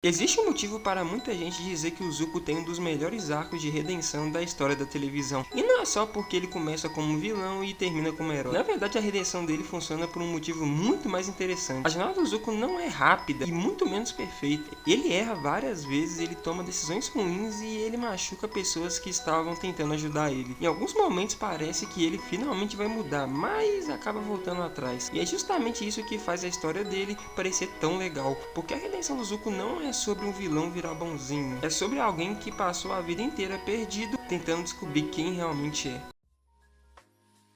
Existe um motivo para muita gente dizer que o Zuko tem um dos melhores arcos de redenção da história da televisão. E não é só porque ele começa como um vilão e termina como herói. Na verdade, a redenção dele funciona por um motivo muito mais interessante. A jornada do Zuko não é rápida e muito menos perfeita. Ele erra várias vezes, ele toma decisões ruins e ele machuca pessoas que estavam tentando ajudar ele. Em alguns momentos parece que ele finalmente vai mudar, mas acaba voltando atrás. E é justamente isso que faz a história dele parecer tão legal. Porque a redenção do Zuko não é sobre um vilão virar bonzinho, é sobre alguém que passou a vida inteira perdido tentando descobrir quem realmente é.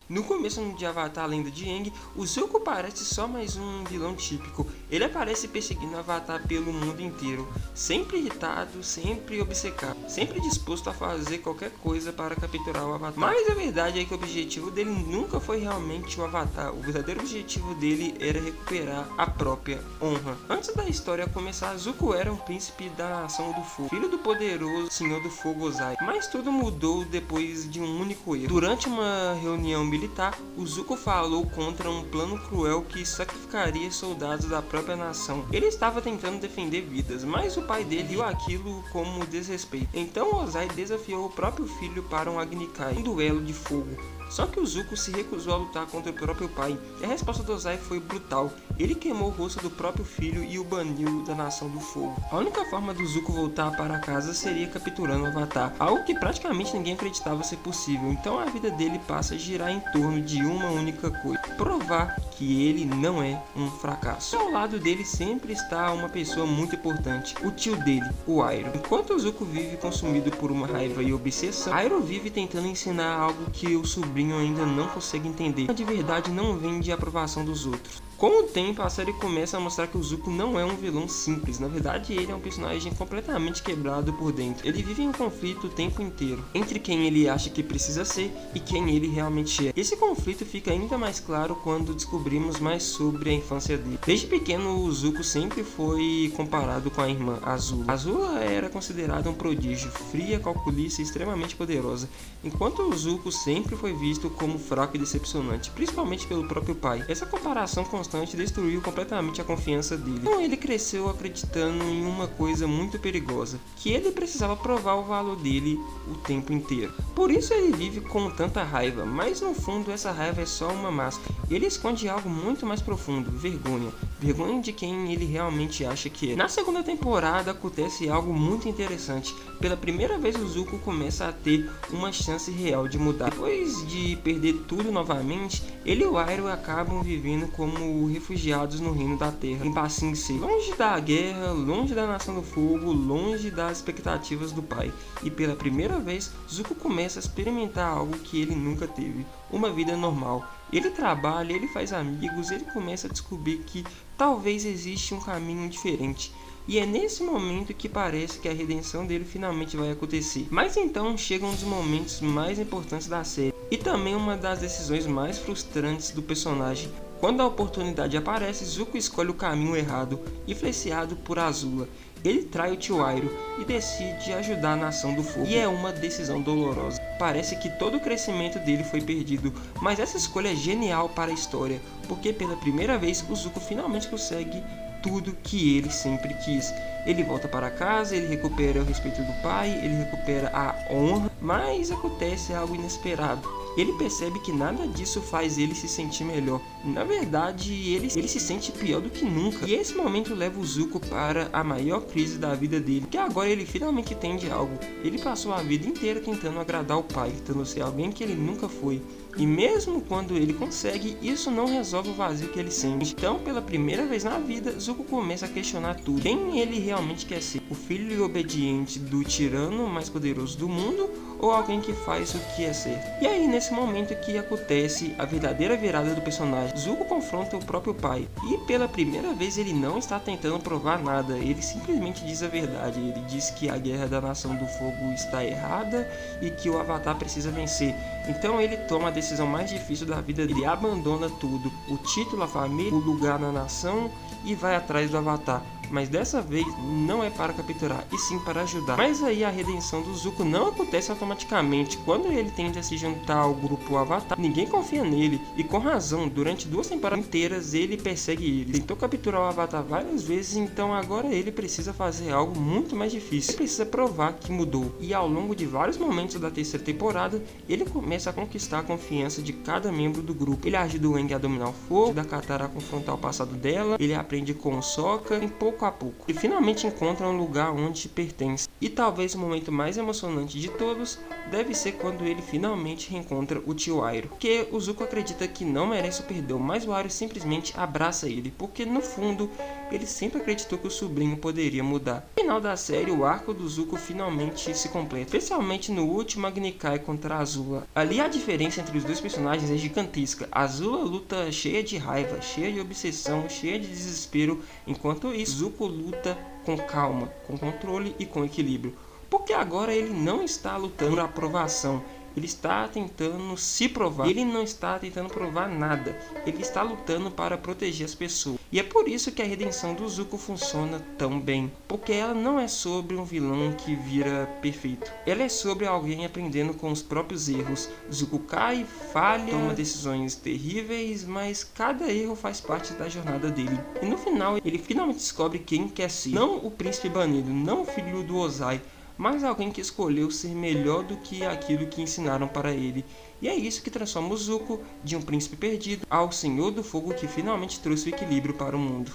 No começo de Avatar: A Lenda de Aang, o Zuko parece só mais um vilão típico. Ele aparece perseguindo Avatar pelo mundo inteiro, sempre irritado, sempre obcecado, sempre disposto a fazer qualquer coisa para capturar o Avatar. Mas a verdade é que o objetivo dele nunca foi realmente o Avatar. O verdadeiro objetivo dele era recuperar a própria honra. Antes da história começar, Zuko era um príncipe da Nação do Fogo, filho do poderoso Senhor do Fogo Ozai. Mas tudo mudou depois de um único erro. Durante uma reunião militar, o Zuko falou contra um plano cruel que sacrificaria soldados da própria nação. Ele estava tentando defender vidas, mas o pai dele viu aquilo como desrespeito. Então Ozai desafiou o próprio filho para um Agni Kai, um duelo de fogo. Só que o Zuko se recusou a lutar contra o próprio pai, e a resposta do Ozai foi brutal. Ele queimou o rosto do próprio filho e o baniu da Nação do Fogo. A única forma do Zuko voltar para casa seria capturando o Avatar, algo que praticamente ninguém acreditava ser possível. Então a vida dele passa a girar em torno de uma única coisa: provar que ele não é um fracasso. Ao lado dele sempre está uma pessoa muito importante, o tio dele, o Iroh. Enquanto o Zuko vive consumido por uma raiva e obsessão, Iroh vive tentando ensinar algo que o sobrinho ainda não consegue entender. A de verdade não vem de aprovação dos outros. Com o tempo, a série começa a mostrar que o Zuko não é um vilão simples. Na verdade, ele é um personagem completamente quebrado por dentro. Ele vive em um conflito o tempo inteiro entre quem ele acha que precisa ser e quem ele realmente é. Esse conflito fica ainda mais claro quando descobrimos mais sobre a infância dele. Desde pequeno, o Zuko sempre foi comparado com a irmã Azula. Azula era considerada um prodígio, fria, calculista e extremamente poderosa, enquanto o Zuko sempre foi visto como fraco e decepcionante, principalmente pelo próprio pai. Essa comparação constante destruiu completamente a confiança dele. Então ele cresceu acreditando em uma coisa muito perigosa, que ele precisava provar o valor dele o tempo inteiro. Por isso ele vive com tanta raiva, mas no fundo essa raiva é só uma máscara. Ele esconde algo muito mais profundo: vergonha. Vergonha de quem ele realmente acha que é. Na segunda temporada acontece algo muito interessante. Pela primeira vez o Zuko começa a ter uma chance real de mudar. Depois de perder tudo novamente, ele e o Iroh acabam vivendo como refugiados no Reino da Terra, em Ba Sing Se, longe da guerra, longe da Nação do Fogo, longe das expectativas do pai. E pela primeira vez, Zuko começa a experimentar algo que ele nunca teve: uma vida normal. Ele trabalha, ele faz amigos, ele começa a descobrir que talvez existe um caminho diferente. E é nesse momento que parece que a redenção dele finalmente vai acontecer. Mas então chega um dos momentos mais importantes da série, e também uma das decisões mais frustrantes do personagem. Quando a oportunidade aparece, Zuko escolhe o caminho errado, influenciado por Azula. Ele trai o tio Iroh e decide ajudar a Nação do Fogo. E é uma decisão dolorosa. Parece que todo o crescimento dele foi perdido, mas essa escolha é genial para a história, porque pela primeira vez o Zuko finalmente consegue tudo que ele sempre quis. Ele volta para casa, ele recupera o respeito do pai, ele recupera a honra, mas acontece algo inesperado. Ele percebe que nada disso faz ele se sentir melhor. Na verdade, ele se sente pior do que nunca. E esse momento leva o Zuko para a maior crise da vida dele, que agora ele finalmente entende algo. Ele passou a vida inteira tentando agradar o pai, tentando ser alguém que ele nunca foi. E mesmo quando ele consegue, isso não resolve o vazio que ele sente. Então, pela primeira vez na vida, Zuko começa a questionar tudo. Quem ele realmente quer ser? O filho obediente do tirano mais poderoso do mundo, ou alguém que faz o que é certo? E aí, nesse momento que acontece a verdadeira virada do personagem, Zuko confronta o próprio pai. E pela primeira vez ele não está tentando provar nada, ele simplesmente diz a verdade. Ele diz que a guerra da Nação do Fogo está errada e que o Avatar precisa vencer. Então ele toma a decisão mais difícil da vida dele, ele abandona tudo: o título, a família, o lugar na nação, e vai atrás do Avatar. mas dessa vez não é para capturar, e sim para ajudar. Mas aí a redenção do Zuko não acontece automaticamente. Quando ele tenta se juntar ao grupo Avatar, ninguém confia nele, e com razão, durante 2 temporadas inteiras ele persegue eles. Tentou capturar o Avatar várias vezes, então agora ele precisa fazer algo muito mais difícil. Ele precisa provar que mudou, e ao longo de vários momentos da terceira temporada, ele começa a conquistar a confiança de cada membro do grupo. Ele ajuda o Aang a dominar o fogo, da Katara a confrontar o passado dela, ele aprende com o Sokka, e pouco a pouco ele finalmente encontra um lugar onde pertence. E talvez o momento mais emocionante de todos deve ser quando ele finalmente reencontra o tio Iroh, porque o Zuko acredita que não merece o perdão, mas o Iroh simplesmente abraça ele, porque no fundo ele sempre acreditou que o sobrinho poderia mudar. No final da série, o arco do Zuko finalmente se completa, especialmente no último Agni Kai contra a Azula. Ali a diferença entre os dois personagens é gigantesca. A Azula luta cheia de raiva, cheia de obsessão, cheia de desespero, enquanto isso Zuko luta com calma, com controle e com equilíbrio. Porque agora ele não está lutando por aprovação, ele está tentando se provar. Ele não está tentando provar nada, ele está lutando para proteger as pessoas. E é por isso que a redenção do Zuko funciona tão bem, porque ela não é sobre um vilão que vira perfeito, ela é sobre alguém aprendendo com os próprios erros. Zuko cai, falha, toma decisões terríveis, mas cada erro faz parte da jornada dele. E no final ele finalmente descobre quem quer ser, não o príncipe banido, não o filho do Ozai, mas alguém que escolheu ser melhor do que aquilo que ensinaram para ele. E é isso que transforma o Zuko de um príncipe perdido ao Senhor do Fogo que finalmente trouxe o equilíbrio para o mundo.